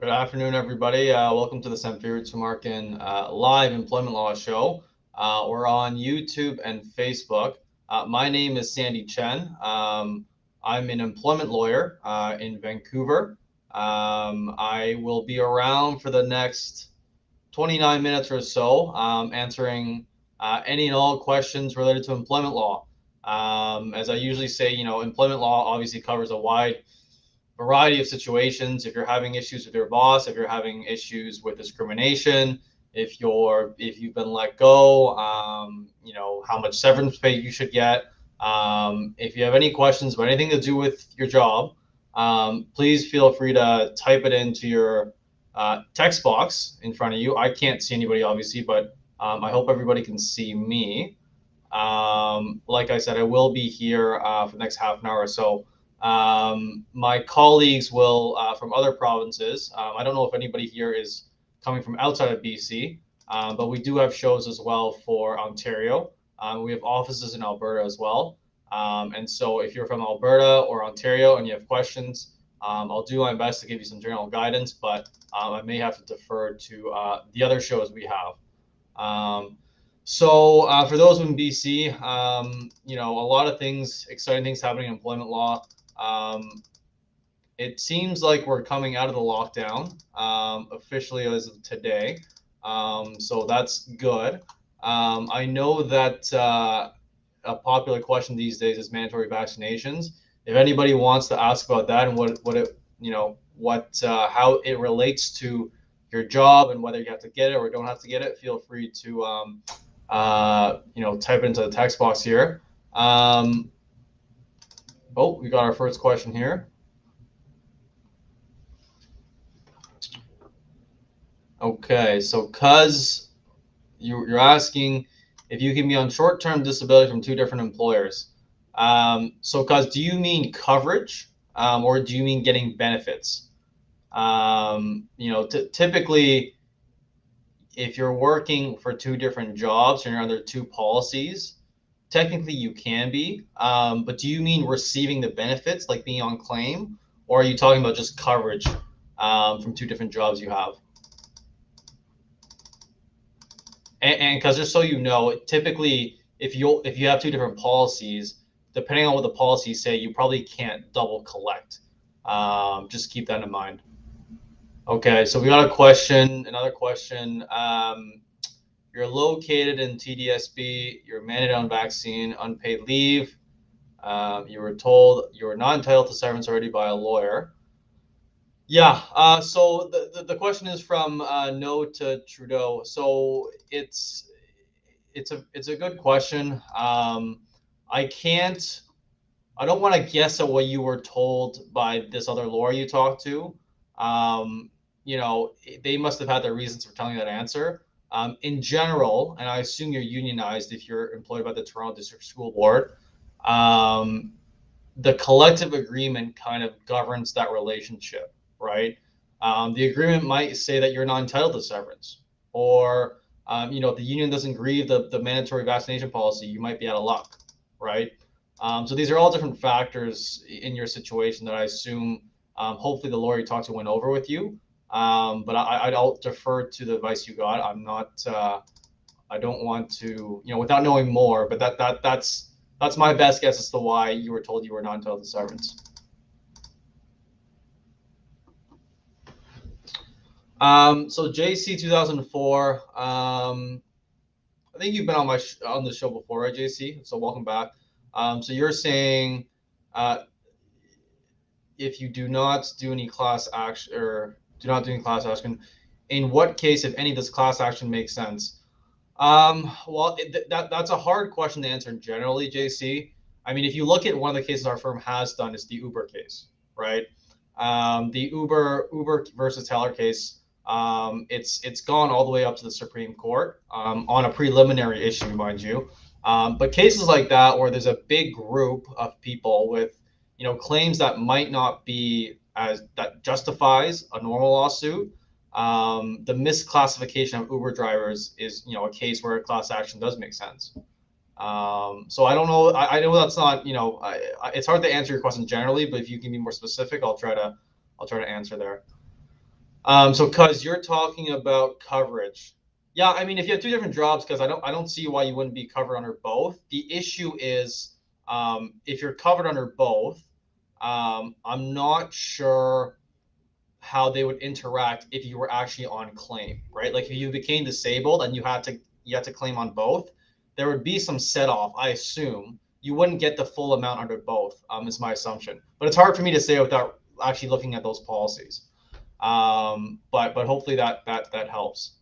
Good afternoon, everybody. Welcome to the Samfiru Tumarkin live employment law show. We're on YouTube and Facebook. My name is Sandy Chen. I'm an employment lawyer in Vancouver. I will be around for the next 29 minutes or so, answering any and all questions related to employment law. As I usually say, employment law obviously covers a wide variety of situations. If you're having issues with your boss, if you're having issues with discrimination, if you've been let go, how much severance pay you should get. If you have any questions about anything to do with your job, please feel free to type it into your text box in front of you. I can't see anybody, obviously, but I hope everybody can see me. Like I said, I will be here for the next half an hour or so. My colleagues will from other provinces. I don't know if anybody here is coming from outside of BC, but we do have shows as well for Ontario. We have offices in Alberta as well. And so if you're from Alberta or Ontario and you have questions, I'll do my best to give you some general guidance, but I may have to defer to the other shows we have. So for those in BC, a lot of things, exciting things happening in employment law. It seems like we're coming out of the lockdown officially as of today, so that's good. I know that a popular question these days is mandatory vaccinations. If anybody wants to ask about that and how it relates to your job and whether you have to get it or don't have to get it, feel free to type it into the text box here. Oh, we got our first question here. Okay, so Cuz, you're asking if you can be on short-term disability from two different employers. So Cuz, do you mean coverage or do you mean getting benefits? Typically, if you're working for two different jobs and you're under two policies, technically you can be, but do you mean receiving the benefits, like being on claim, or are you talking about just coverage from two different jobs you have? And because just so you know, typically if you have two different policies, depending on what the policies say, you probably can't double collect. Just keep that in mind. Okay, so we got another question. You're located in TDSB, you're mandated on vaccine, unpaid leave. You were told you were not entitled to severance already by a lawyer. Yeah, so the question is from no to Trudeau. So it's a good question. I don't want to guess at what you were told by this other lawyer you talked to. They must have had their reasons for telling you that answer. In general, and I assume you're unionized if you're employed by the Toronto District School Board, the collective agreement kind of governs that relationship, right? The agreement might say that you're not entitled to severance, or if the union doesn't agree with the mandatory vaccination policy, you might be out of luck, right? So these are all different factors in your situation that I assume hopefully the lawyer you talked to went over with you. But I'll defer to the advice you got. I'm not. I don't want to, without knowing more. But that's my best guess as to why you were told you were not entitled to severance. So JC 2004. I think you've been on the show before, right, JC? So welcome back. So you're saying if you do not do any class action or do not do any class action, in what case, if any, does class action make sense? Well, that's a hard question to answer generally, JC. I mean, if you look at one of the cases our firm has done, is the Uber case, right? The Uber versus Teller case, it's gone all the way up to the Supreme Court on a preliminary issue, mind you. But cases like that where there's a big group of people with claims that might not be that justifies a normal lawsuit. The misclassification of Uber drivers is a case where a class action does make sense. So I don't know. I know that's not it's hard to answer your question generally, but if you can be more specific, I'll try to answer there. So cuz you're talking about coverage. Yeah, I mean if you have two different jobs, cuz I don't see why you wouldn't be covered under both. The issue is if you're covered under both, I'm not sure how they would interact if you were actually on claim, right? Like if you became disabled and you had to claim on both, there would be some set off, I assume. You wouldn't get the full amount under both, is my assumption. But it's hard for me to say without actually looking at those policies. But hopefully that helps.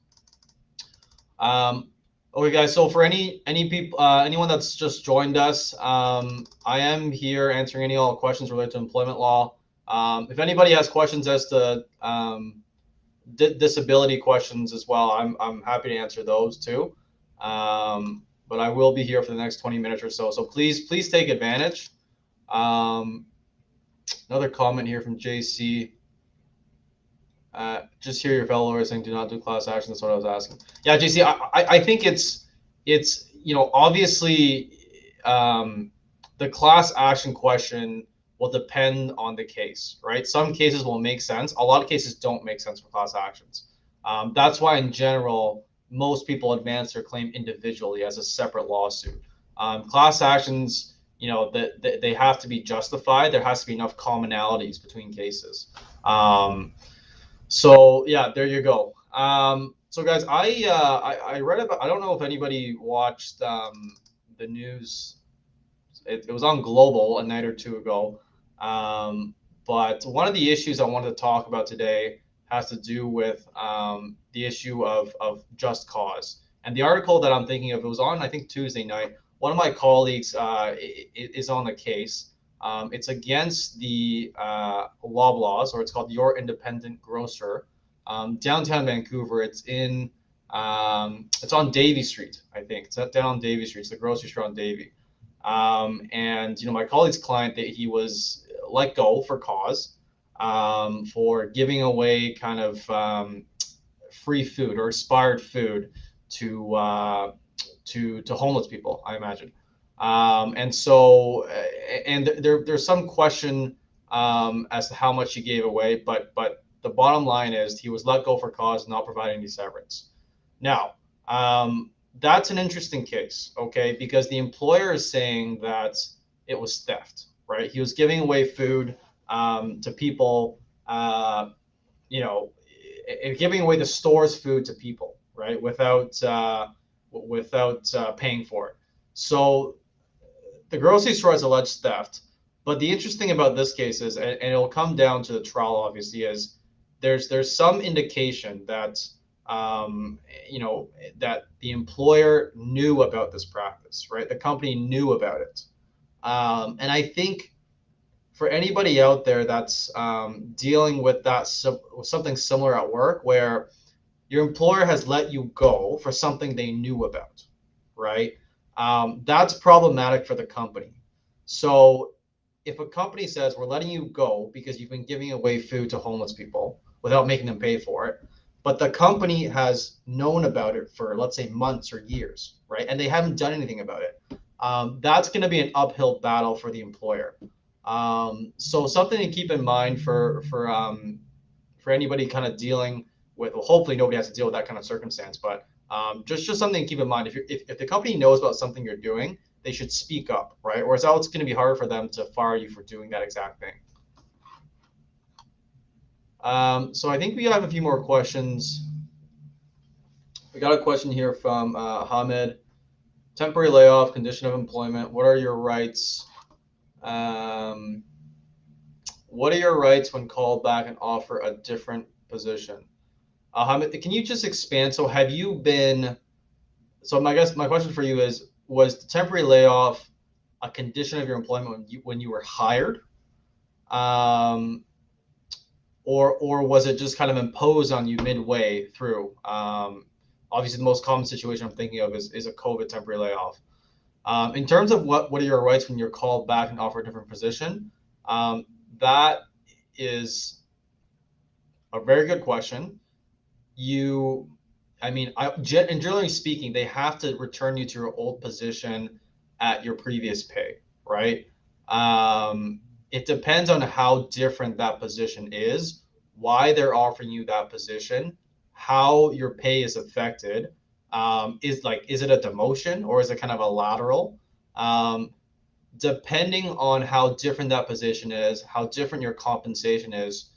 Okay, guys. So for any people, anyone that's just joined us, I am here answering any all questions related to employment law. If anybody has questions as to disability questions as well, I'm happy to answer those too. But I will be here for the next 20 minutes or so. So please take advantage. Another comment here from JC. Just hear your fellow lawyers saying do not do class action. That's what I was asking. Yeah, JC, I think it's obviously the class action question will depend on the case, right? Some cases will make sense. A lot of cases don't make sense for class actions. That's why in general most people advance their claim individually as a separate lawsuit. Class actions, they have to be justified. There has to be enough commonalities between cases. So yeah, there you go. So guys, I read about. I don't know if anybody watched the news. It was on Global a night or two ago. But one of the issues I wanted to talk about today has to do with the issue of just cause. And the article that I'm thinking of, it was on I think Tuesday night. One of my colleagues is on the case. It's against the Loblaws, or it's called Your Independent Grocer, downtown Vancouver. It's on Davie Street, I think. It's down on Davie Street. It's the grocery store on Davie. And my colleague's client, that he was let go for cause, for giving away kind of free food or expired food to homeless people, I imagine. And so, and there's some question as to how much he gave away, but the bottom line is he was let go for cause, not providing any severance. Now, that's an interesting case, okay, because the employer is saying that it was theft, right? He was giving away food to people, giving away the store's food to people, right, without paying for it. So the grocery store has alleged theft, but the interesting about this case is, and it'll come down to the trial, obviously, is there's some indication that that the employer knew about this practice, right? The company knew about it, and I think for anybody out there that's dealing with something similar at work, where your employer has let you go for something they knew about, right? That's problematic for the company. So if a company says we're letting you go because you've been giving away food to homeless people without making them pay for it, but the company has known about it for, let's say, months or years, right? And they haven't done anything about it. That's going to be an uphill battle for the employer. So something to keep in mind for anybody kind of dealing with. Well, hopefully nobody has to deal with that kind of circumstance, but just something to keep in mind. If the company knows about something you're doing, they should speak up, right? Or else it's going to be hard for them to fire you for doing that exact thing. So I think we have a few more questions. We got a question here from Hamed. Temporary layoff, condition of employment. What are your rights? What are your rights when called back and offer a different position? Hamed, can you just expand? So have you been? So my question for you is: was the temporary layoff a condition of your employment when you were hired? Or was it just kind of imposed on you midway through? Obviously, the most common situation I'm thinking of is a COVID temporary layoff. In terms of what are your rights when you're called back and offered a different position, that is a very good question. Generally speaking, they have to return you to your old position at your previous pay, right? It depends on how different that position is, why they're offering you that position, how your pay is affected. Is it a demotion or is it kind of a lateral? Depending on how different that position is, how different your compensation is,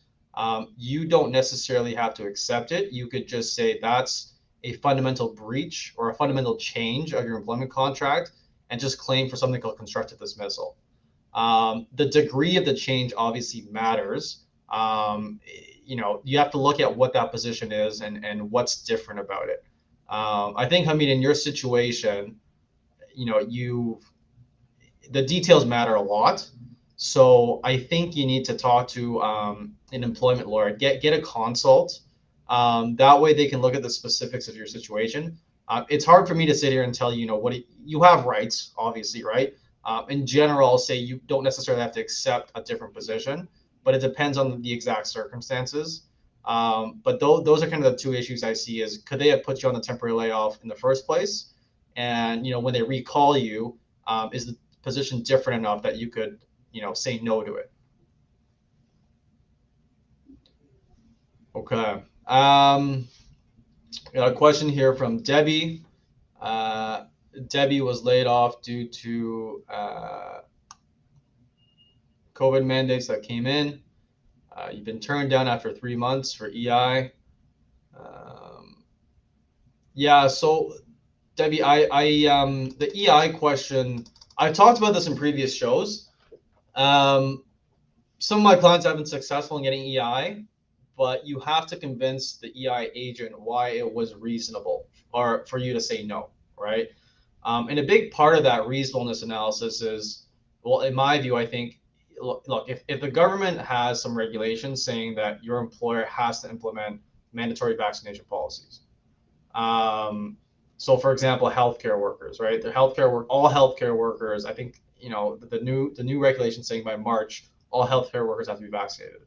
you don't necessarily have to accept it. You could just say that's a fundamental breach or a fundamental change of your employment contract and just claim for something called constructive dismissal. The degree of the change obviously matters. You have to look at what that position is and what's different about it. I think, I mean, in your situation, the details matter a lot. So I think you need to talk to an employment lawyer, get a consult. That way they can look at the specifics of your situation. It's hard for me to sit here and tell you, you have rights, obviously, right? In general, I'll say you don't necessarily have to accept a different position, but it depends on the exact circumstances. But those are kind of the two issues I see: is could they have put you on the temporary layoff in the first place, and when they recall you, is the position different enough that you could say no to it? Okay. Got a question here from Debbie. Debbie was laid off due to COVID mandates that came in. You've been turned down after 3 months for EI. Yeah, so Debbie, the EI question, I've talked about this in previous shows. Some of my clients have been successful in getting EI, but you have to convince the EI agent why it was reasonable or for you to say no, right? And a big part of that reasonableness analysis is, well, in my view, I think, look, if the government has some regulations saying that your employer has to implement mandatory vaccination policies. So for example, healthcare workers, right? All healthcare workers, I think, the new regulation saying by March, all healthcare workers have to be vaccinated.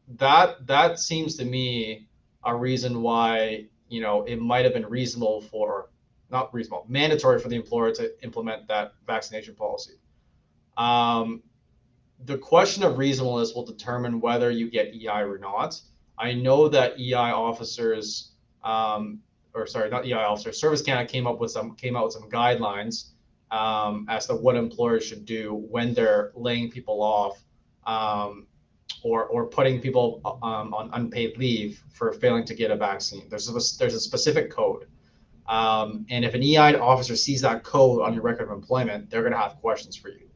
That seems to me a reason why, it might have been mandatory for the employer to implement that vaccination policy. The question of reasonableness will determine whether you get EI or not. I know that EI officers, not EI officers, Service Canada came out with some guidelines as to what employers should do when they're laying people off, or putting people on unpaid leave for failing to get a vaccine. There's a specific code, and if an EI officer sees that code on your record of employment, they're going to have questions for you.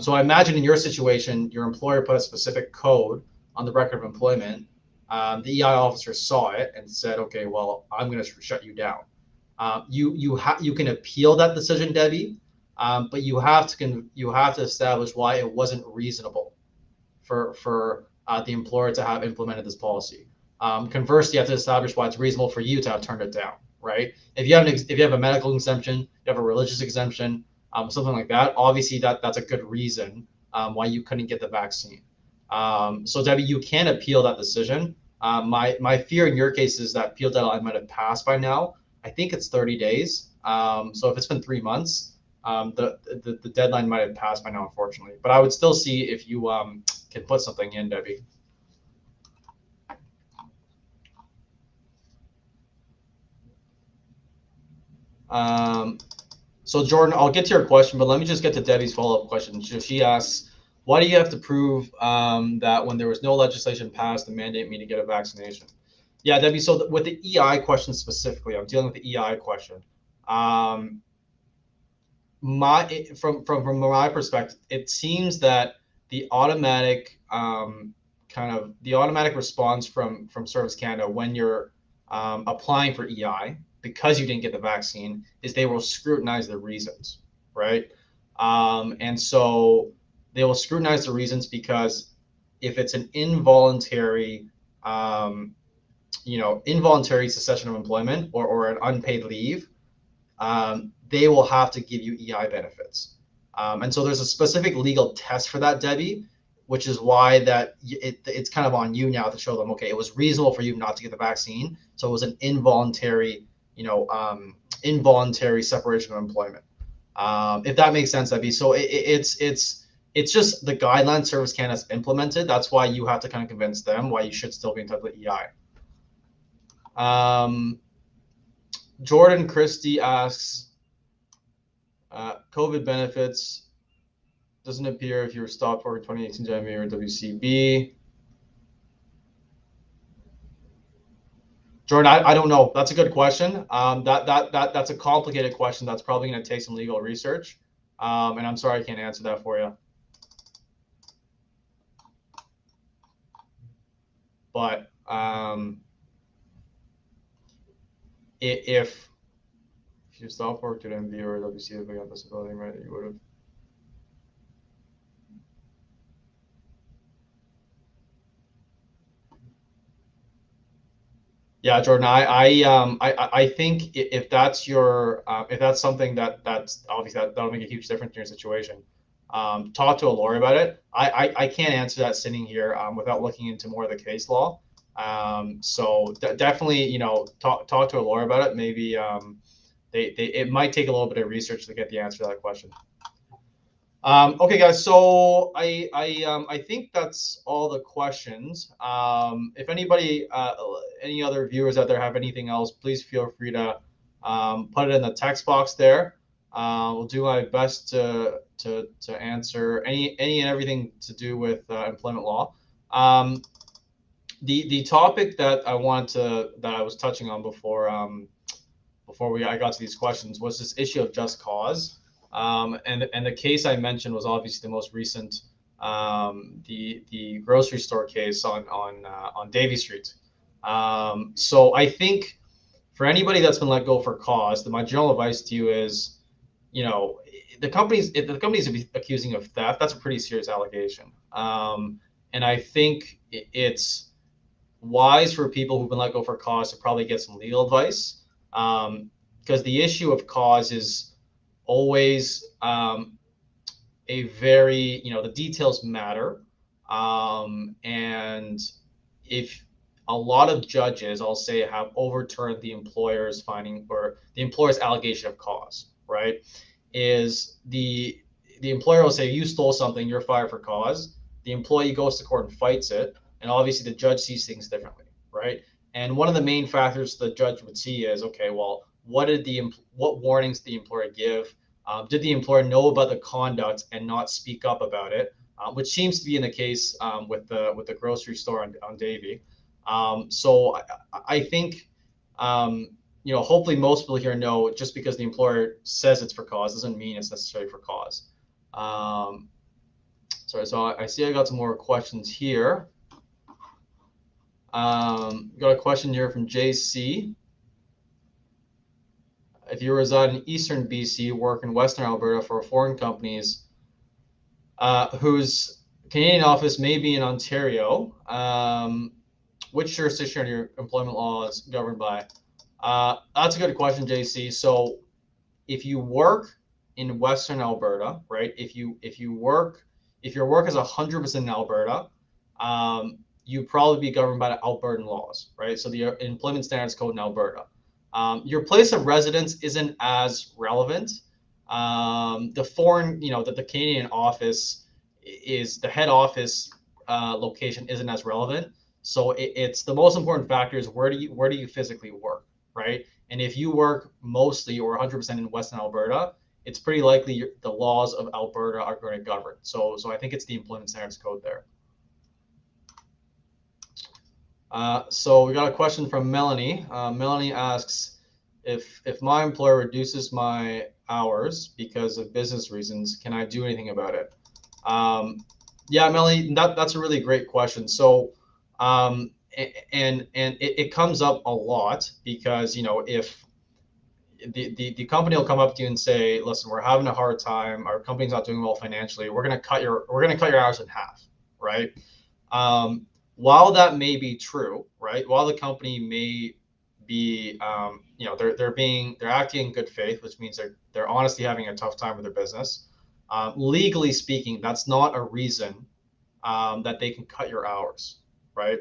So I imagine in your situation, your employer put a specific code on the record of employment. The EI officer saw it and said, "Okay, well, I'm going to shut you down." You can appeal that decision, Debbie, but you have to establish why it wasn't reasonable for the employer to have implemented this policy. Conversely, you have to establish why it's reasonable for you to have turned it down, right? If you have a medical exemption, you have a religious exemption, something like that, obviously that's a good reason why you couldn't get the vaccine. So Debbie, you can appeal that decision. My fear in your case is that appeal deadline might have passed by now. I think it's 30 days. So if it's been 3 months, the deadline might have passed by now, unfortunately. But I would still see if you can put something in, Debbie. So Jordan, I'll get to your question, but let me just get to Debbie's follow-up question. She asks, why do you have to prove that when there was no legislation passed to mandate me to get a vaccination? Yeah, Debbie, so with the EI question specifically, I'm dealing with the EI question. From my perspective, it seems that the automatic response from Service Canada when you're applying for EI because you didn't get the vaccine is they will scrutinize the reasons, right? And so they will scrutinize the reasons because if it's an involuntary cessation of employment or an unpaid leave, they will have to give you EI benefits. And so there's a specific legal test for that, Debbie, which is why it's kind of on you now to show them, okay, it was reasonable for you not to get the vaccine. So it was an involuntary separation of employment. If that makes sense, Debbie. So it's It's just the guidelines Service Canada's implemented. That's why you have to kind of convince them why you should still be entitled to EI. Jordan Christie asks, COVID benefits doesn't appear if you were stopped for 2018 January or WCB. Jordan, I don't know. That's a good question. That's a complicated question. That's probably going to take some legal research. And I'm sorry I can't answer that for you. But if you stopped work to MV or WCB got disability, right, you would have. Yeah, Jordan, I think if that's your if that's something that's obviously that'll make a huge difference in your situation. Talk to a lawyer about it. I can't answer that sitting here without looking into more of the case law. So definitely, talk to a lawyer about it. Maybe it might take a little bit of research to get the answer to that question. Okay, guys. So I think that's all the questions. If anybody, any other viewers out there have anything else, please feel free to put it in the text box there. We'll do my best to answer any and everything to do with employment law. The topic that I was touching on before I got to these questions was this issue of just cause. And the case I mentioned was obviously the most recent, the grocery store case on Davie Street. So I think for anybody that's been let go for cause, my general advice to you is, if the company's accusing of theft, that's a pretty serious allegation. And I think it's wise for people who've been let go for cause to probably get some legal advice, because the issue of cause is always a very, the details matter. And if a lot of judges, I'll say, have overturned the employer's finding or the employer's allegation of cause, right? Is the employer will say, you stole something, you're fired for cause. The employee goes to court and fights it. And obviously the judge sees things differently, right? And one of the main factors the judge would see is, okay, well, what warnings did the employer give? Did the employer know about the conduct and not speak up about it? Which seems to be in the case with the grocery store on Davie. So I think, hopefully most people here know just because the employer says it's for cause doesn't mean it's necessarily for cause. Sorry, so I see I got some more questions here. Got a question here from JC. If you reside in Eastern BC, work in Western Alberta for foreign companies whose Canadian office may be in Ontario, which jurisdiction are your employment laws governed by? That's a good question, JC. So if you work in Western Alberta, right? If your work is 100% in Alberta, you probably be governed by the Albertan laws, right? So the Employment Standards Code in Alberta. Your place of residence isn't as relevant. The foreign, the Canadian office is the head office location isn't as relevant. So it's the most important factor is where do you physically work, right? And if you work mostly or 100% in Western Alberta, it's pretty likely the laws of Alberta are going to govern. So I think it's the Employment Standards Code there. So we got a question from Melanie. Melanie asks, if my employer reduces my hours because of business reasons, can I do anything about it? Yeah, Melanie, that's a really great question. So, and it comes up a lot because, if the company will come up to you and say, listen, we're having a hard time, our company's not doing well financially, we're going to cut your hours in half, right? While that may be true, right? While the company may be, they're acting in good faith, which means they're honestly having a tough time with their business. Legally speaking, that's not a reason that they can cut your hours, right?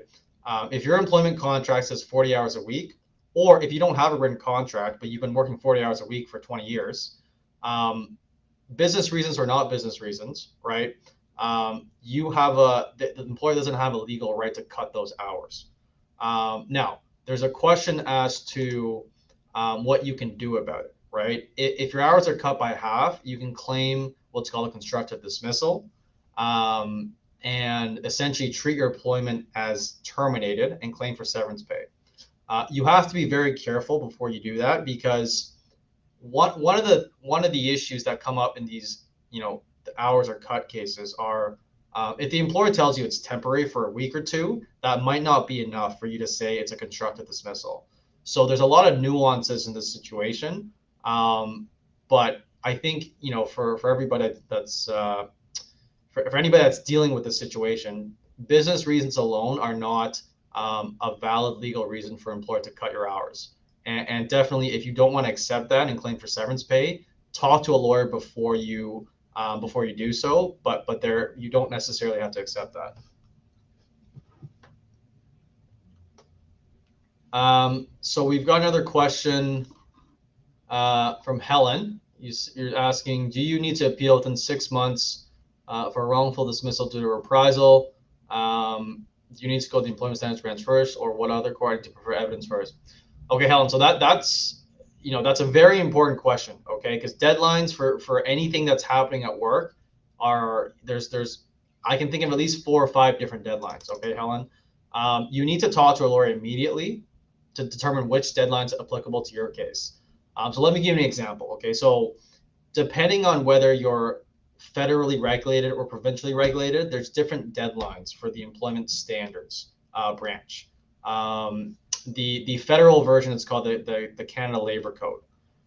If your employment contract says 40 hours a week, or if you don't have a written contract, but you've been working 40 hours a week for 20 years, business reasons or not business reasons, right? the employer doesn't have a legal right to cut those hours. Now, there's a question as to what you can do about it, right? If your hours are cut by half, you can claim what's called a constructive dismissal, and essentially treat your employment as terminated and claim for severance pay. You have to be very careful before you do that, because one of the issues that come up in these, the hours are cut cases are, if the employer tells you it's temporary for a week or two, that might not be enough for you to say it's a constructive dismissal. So there's a lot of nuances in this situation. But I think, for everybody that's for anybody that's dealing with the situation, business reasons alone are not a valid legal reason for an employer to cut your hours. And definitely, if you don't want to accept that and claim for severance pay, talk to a lawyer before you do so. But there, you don't necessarily have to accept that. So we've got another question from Helen. You're asking, do you need to appeal within 6 months for a wrongful dismissal due to reprisal? Do you need to go to the employment standards branch first, or what other court to prefer evidence first? Okay, Helen. So that's a very important question. Okay, because deadlines for anything that's happening at work are there's I can think of at least 4 or 5 different deadlines. Okay, Helen. You need to talk to a lawyer immediately to determine which deadlines are applicable to your case. So let me give you an example. Okay, so depending on whether you're federally regulated or provincially regulated, there's different deadlines for the employment standards branch. The federal version is called the Canada Labor Code.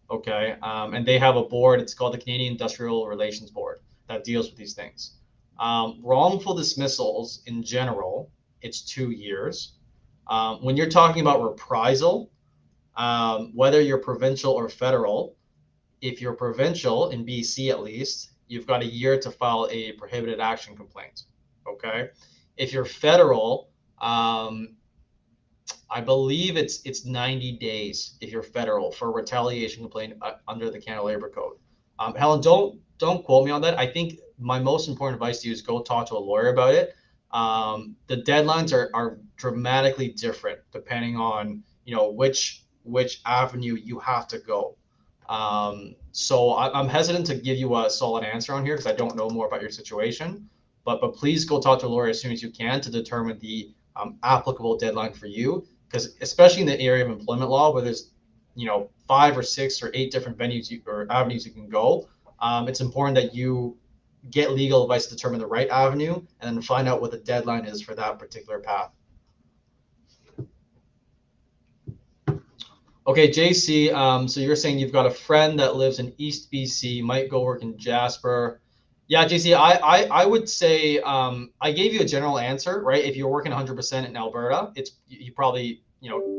Okay, and they have a board. It's called the Canadian Industrial Relations Board that deals with these things. Wrongful dismissals in general, it's 2 years. When you're talking about reprisal, whether you're provincial or federal, if you're provincial, in BC at least, you've got a year to file a prohibited action complaint. Okay. If you're federal, I believe it's 90 days if you're federal for a retaliation complaint under the Canada Labor Code. Helen, don't quote me on that. I think my most important advice to you is go talk to a lawyer about it. The deadlines are dramatically different depending on which avenue you have to go. So I'm hesitant to give you a solid answer on here because I don't know more about your situation. But please go talk to a lawyer as soon as you can to determine the applicable deadline for you. Because especially in the area of employment law, where there's 5 or 6 or 8 different venues or avenues you can go, it's important that you get legal advice to determine the right avenue and then find out what the deadline is for that particular path. Okay, JC, so you're saying you've got a friend that lives in East BC, might go work in Jasper. Yeah, JC, I would say I gave you a general answer, right? If you're working 100% in Alberta, you probably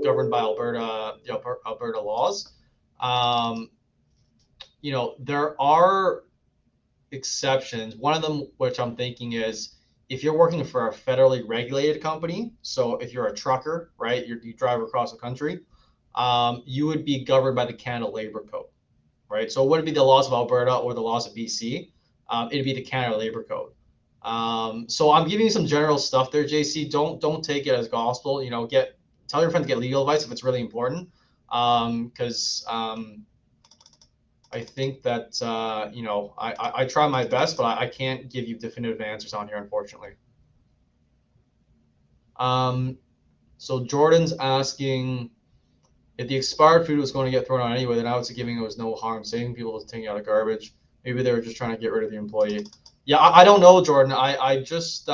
governed by Alberta laws. There are exceptions. One of them, which I'm thinking, is if you're working for a federally regulated company. So if you're a trucker, right, you drive across the country, you would be governed by the Canada Labor Code, right? So it wouldn't be the laws of Alberta or the laws of BC. It'd be the Canada Labor Code. So I'm giving you some general stuff there, JC. Don't take it as gospel. Tell your friend to get legal advice if it's really important, because I think that I try my best, but I can't give you definitive answers on here, unfortunately. So Jordan's asking, if the expired food was going to get thrown out anyway, then I was giving it was no harm. Saving people was taking out of garbage. Maybe they were just trying to get rid of the employee. Yeah, I don't know, Jordan. I just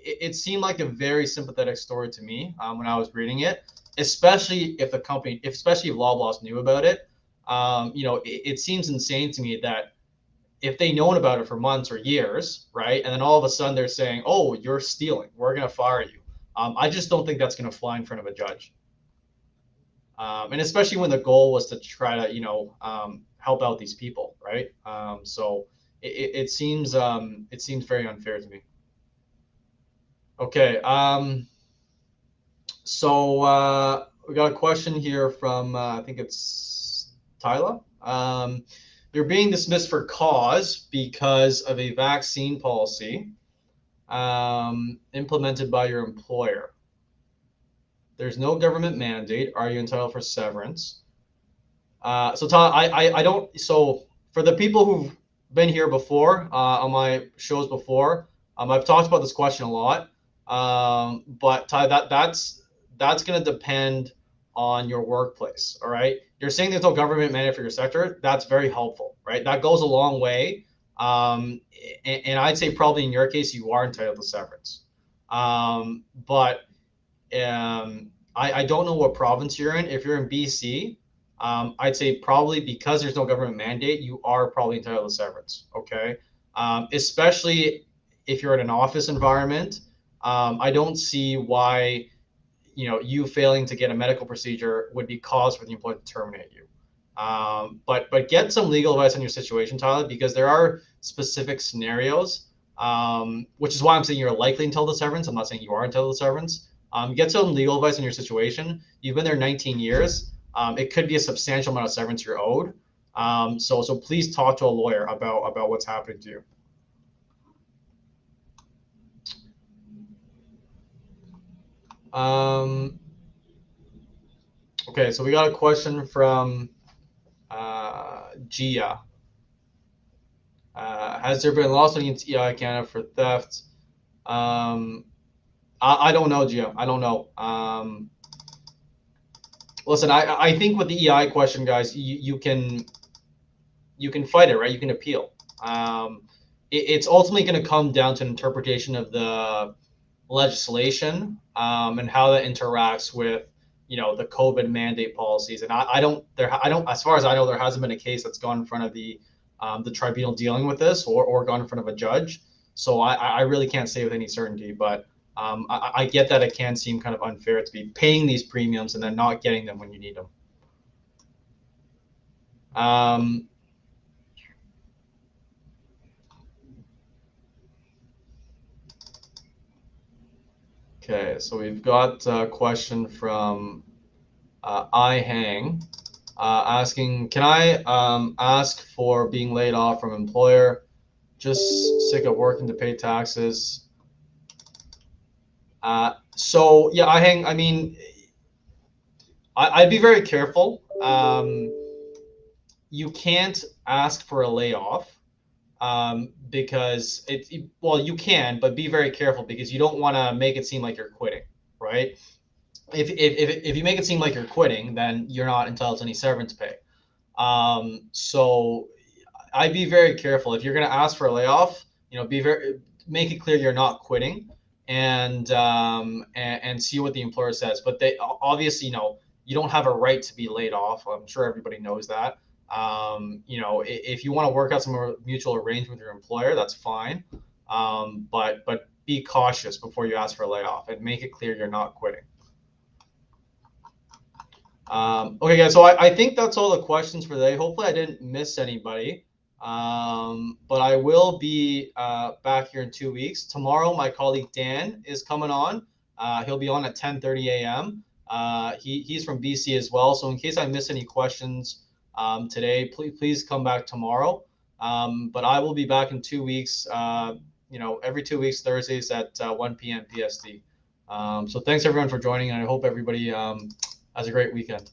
it seemed like a very sympathetic story to me when I was reading it, especially if the company, especially if Loblaws knew about it. It seems insane to me that if they known about it for months or years, right, and then all of a sudden they're saying, "Oh, you're stealing. We're gonna fire you." I just don't think that's gonna fly in front of a judge. And especially when the goal was to try to, help out these people, right? So it seems very unfair to me. Okay. So we got a question here from I think it's Tyler. you're being dismissed for cause because of a vaccine policy implemented by your employer. There's no government mandate. Are you entitled for severance? So Tom, I don't. So for the people who've been here before on my shows before, I've talked about this question a lot. But Ty, that's going to depend on your workplace. All right, you're saying there's no government mandate for your sector. That's very helpful, right? That goes a long way. And I'd say probably in your case you are entitled to severance. But I don't know what province you're in. If you're in BC, I'd say probably because there's no government mandate, you are probably entitled to severance. Okay, especially if you're in an office environment. I don't see why you failing to get a medical procedure would be cause for the employer to terminate you. But get some legal advice on your situation, Tyler, because there are specific scenarios, which is why I'm saying you're likely entitled to severance. I'm not saying you are entitled to severance. Get some legal advice on your situation. You've been there 19 years. It could be a substantial amount of severance you're owed. So please talk to a lawyer about what's happening to you. Okay, so we got a question from Gia. Has there been a lawsuit against EI Canada for theft? I don't know, Gia. I don't know. Listen, I think with the EI question, guys, you can fight it, right? You can appeal. It's ultimately going to come down to an interpretation of the legislation and how that interacts with the COVID mandate policies. And I don't, as far as I know, there hasn't been a case that's gone in front of the tribunal dealing with this or gone in front of a judge. So I really can't say with any certainty, but I get that it can seem kind of unfair to be paying these premiums and then not getting them when you need them. Okay, so we've got a question from I Hang asking, can I ask for being laid off from employer? Just sick of working to pay taxes. So yeah, I Hang. I mean, I'd be very careful. You can't ask for a layoff because well, you can, but be very careful because you don't want to make it seem like you're quitting, right? If you make it seem like you're quitting, then you're not entitled to any severance pay. So I'd be very careful if you're going to ask for a layoff. Make it clear you're not quitting, and see what the employer says. But they obviously, you don't have a right to be laid off. I'm sure everybody knows that. If you want to work out some mutual arrangement with your employer, that's fine. But be cautious before you ask for a layoff and make it clear you're not quitting. Okay, guys, so I think that's all the questions for today. Hopefully I didn't miss anybody. But I will be back here in 2 weeks. Tomorrow, my colleague Dan is coming on. He'll be on at 10:30 a.m. He's from BC as well. So in case I miss any questions today, please come back tomorrow. But I will be back in 2 weeks, every 2 weeks, Thursdays at 1 p.m. PST. So thanks everyone for joining, and I hope everybody has a great weekend.